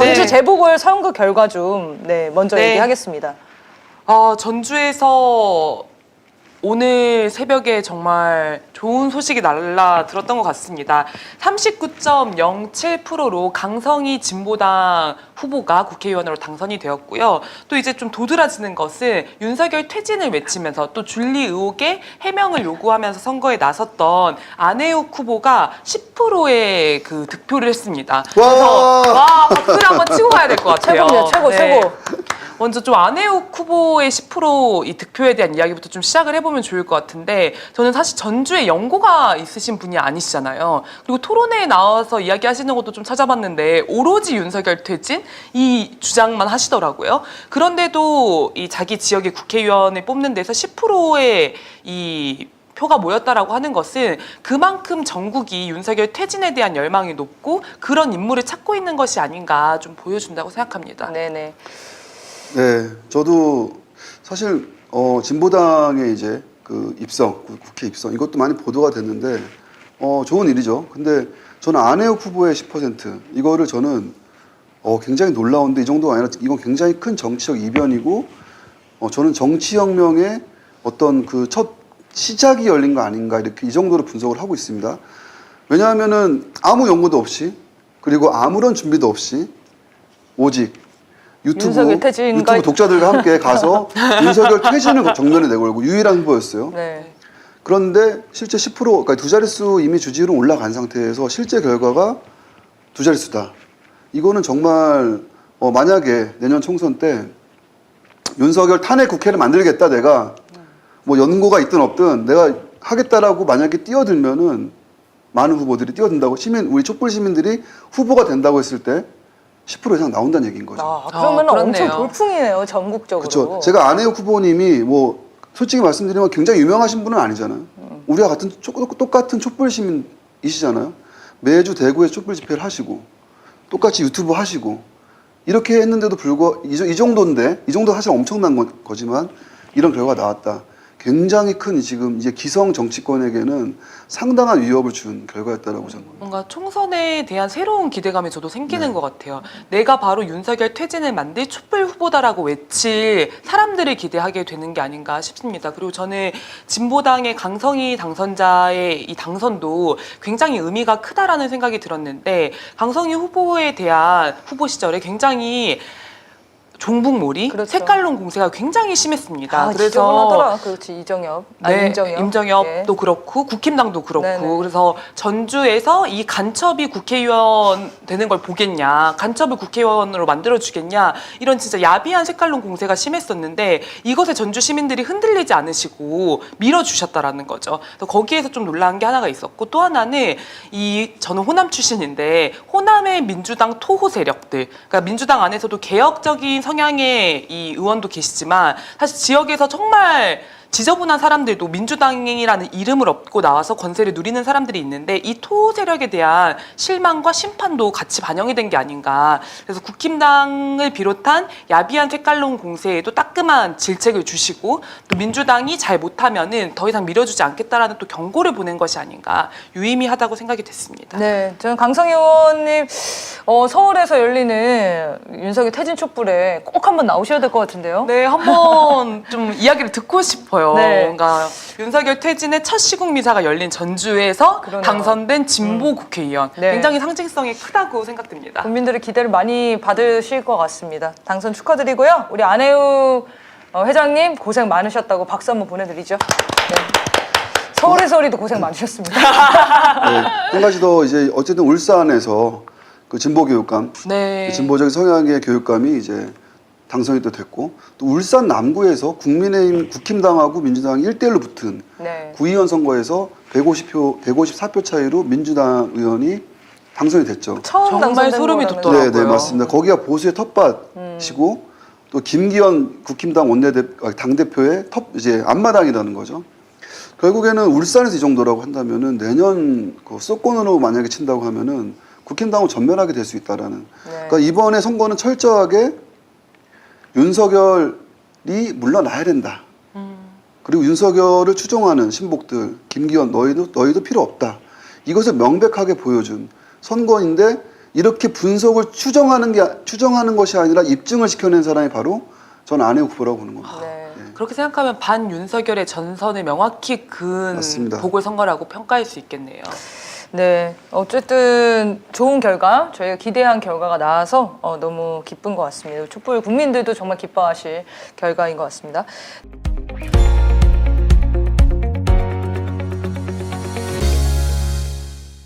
전주 네. 재보궐 선거 결과 좀 먼저 네. 얘기하겠습니다. 전주에서 오늘 새벽에 정말 좋은 소식이 날라들었던 것 같습니다. 39.07%로 강성희 진보당 후보가 국회의원으로 당선이 되었고요. 또 이제 좀 도드라지는 것은 윤석열 퇴진을 외치면서 또 줄리 의혹의 해명을 요구하면서 선거에 나섰던 안혜욱 후보가 10%의 그 득표를 했습니다. 그래서 와 박수를 한번 치고 가야 될 것 같아요. 최고입니다. 최고 네. 최고. 먼저 좀 안혜욱 후보의 10%이 득표에 대한 이야기부터 좀 시작을 해보면 좋을 것 같은데, 저는 사실 전주에 연고가 있으신 분이 아니시잖아요. 그리고 토론회에 나와서 이야기하시는 것도 좀 찾아봤는데 오로지 윤석열 퇴진 이 주장만 하시더라고요. 그런데도 이 자기 지역의 국회의원을 뽑는 데서 10%의 이 표가 모였다라고 하는 것은 그만큼 전국이 윤석열 퇴진에 대한 열망이 높고 그런 인물을 찾고 있는 것이 아닌가 좀 보여준다고 생각합니다. 네네. 네, 저도 사실 진보당의 이제 그 입성, 국회 입성 이것도 많이 보도가 됐는데 좋은 일이죠. 근데 저는 안혜욱 후보의 10% 이거를 저는 굉장히 놀라운데 이 정도가 아니라 이건 굉장히 큰 정치적 이변이고 저는 정치혁명의 어떤 그 첫 시작이 열린 거 아닌가 이렇게 이 정도로 분석을 하고 있습니다. 왜냐하면은 아무 연구도 없이 그리고 아무런 준비도 없이 오직 유튜브 독자들과 함께 가서 윤석열 퇴진을 정면에 내걸고 유일한 후보였어요. 네. 그런데 실제 10% 그러니까 두 자릿수 이미 주지율은 올라간 상태에서 실제 결과가 두 자릿수다. 이거는 정말 만약에 내년 총선 때 윤석열 탄핵 국회를 만들겠다 내가 뭐 연고가 있든 없든 내가 하겠다라고 만약에 뛰어들면은 많은 후보들이 뛰어든다고 우리 촛불 시민들이 후보가 된다고 했을 때 10% 이상 나온다는 얘기인 거죠. 그러면 그렇네요. 엄청 돌풍이네요, 전국적으로. 그렇죠. 제가 안혜욱 후보님이 뭐 솔직히 말씀드리면 굉장히 유명하신 분은 아니잖아요. 우리와 같은 똑같은 촛불 시민이시잖아요. 매주 대구에 촛불 집회를 하시고 똑같이 유튜브 하시고 이렇게 했는데도 불구하고 이 정도인데 이 정도 사실 엄청난 거지만 이런 결과가 나왔다. 굉장히 큰 지금 이제 기성 정치권에게는 상당한 위협을 준 결과였다라고 생각합니다. 뭔가 총선에 대한 새로운 기대감이 저도 생기는 것 같아요. 내가 바로 윤석열 퇴진을 만들 촛불 후보다라고 외칠 사람들을 기대하게 되는 게 아닌가 싶습니다. 그리고 저는 진보당의 강성희 당선자의 이 당선도 굉장히 의미가 크다라는 생각이 들었는데, 강성희 후보에 대한 후보 시절에 굉장히 종북몰이, 그렇죠. 색깔론 공세가 굉장히 심했습니다. 그래서 그렇지 이정엽, 네, 임정엽. 임정엽도 예. 그렇고 국힘당도 그렇고 네네. 그래서 전주에서 이 간첩이 국회의원 되는 걸 보겠냐, 간첩을 국회의원으로 만들어주겠냐, 이런 진짜 야비한 색깔론 공세가 심했었는데 이것에 전주 시민들이 흔들리지 않으시고 밀어주셨다라는 거죠. 그래서 거기에서 좀 놀라운 게 하나가 있었고, 또 하나는 저는 호남 출신인데 호남의 민주당 토호 세력들, 그러니까 민주당 안에서도 개혁적인 성향의 이 의원도 계시지만 사실 지역에서 정말 지저분한 사람들도 민주당이라는 이름을 얻고 나와서 권세를 누리는 사람들이 있는데 이 토호 세력에 대한 실망과 심판도 같이 반영이 된 게 아닌가. 그래서 국힘당을 비롯한 야비한 색깔론 공세에도 따끔한 질책을 주시고 또 민주당이 잘 못하면은 더 이상 밀어주지 않겠다라는 또 경고를 보낸 것이 아닌가, 유의미하다고 생각이 됐습니다. 네, 저는 강성희 의원님 서울에서 열리는 윤석열 퇴진 촛불에 꼭 한번 나오셔야 될 것 같은데요. 네, 한번 좀 이야기를 듣고 싶어요. 네. 뭔가 윤석열 퇴진의 첫 시국 미사가 열린 전주에서 그러네요. 당선된 진보 국회의원, 네. 굉장히 상징성이 크다고 생각됩니다. 국민들의 기대를 많이 받으실 것 같습니다. 당선 축하드리고요. 우리 안혜욱 회장님 고생 많으셨다고 박수 한번 보내드리죠. 네. 서울에서 우리도 고생 많으셨습니다. 네, 한 가지 더 이제 어쨌든 울산에서 그 진보 교육감, 네. 진보적인 성향의 교육감이 이제 당선이 또 됐고, 또 울산 남구에서 국민의힘 국힘당하고 민주당이 1대1로 붙은 네. 구의원 선거에서 154표 차이로 민주당 의원이 당선이 됐죠. 처음 정말 당선된 소름이 거라는 돋더라고요. 네, 맞습니다. 거기가 보수의 텃밭이고 또 김기현 국힘당 당대표의 이제 앞마당이라는 거죠. 결국에는 울산에서 이 정도라고 한다면은 내년 그 수도권으로 만약에 친다고 하면은 국힘당을 전멸하게 될 수 있다라는. 네. 그러니까 이번에 선거는 철저하게 윤석열이 물러나야 된다. 그리고 윤석열을 추종하는 신복들, 김기현 너희도 필요 없다. 이것을 명백하게 보여준 선거인데 이렇게 분석을 추정하는 것이 아니라 입증을 시켜낸 사람이 바로 저는 안혜욱 후보라고 보는 겁니다. 네. 그렇게 생각하면 반윤석열의 전선을 명확히 그은 맞습니다. 보궐선거라고 평가할 수 있겠네요. 네, 어쨌든 좋은 결과, 저희가 기대한 결과가 나와서 너무 기쁜 것 같습니다. 촛불 국민들도 정말 기뻐하실 결과인 것 같습니다.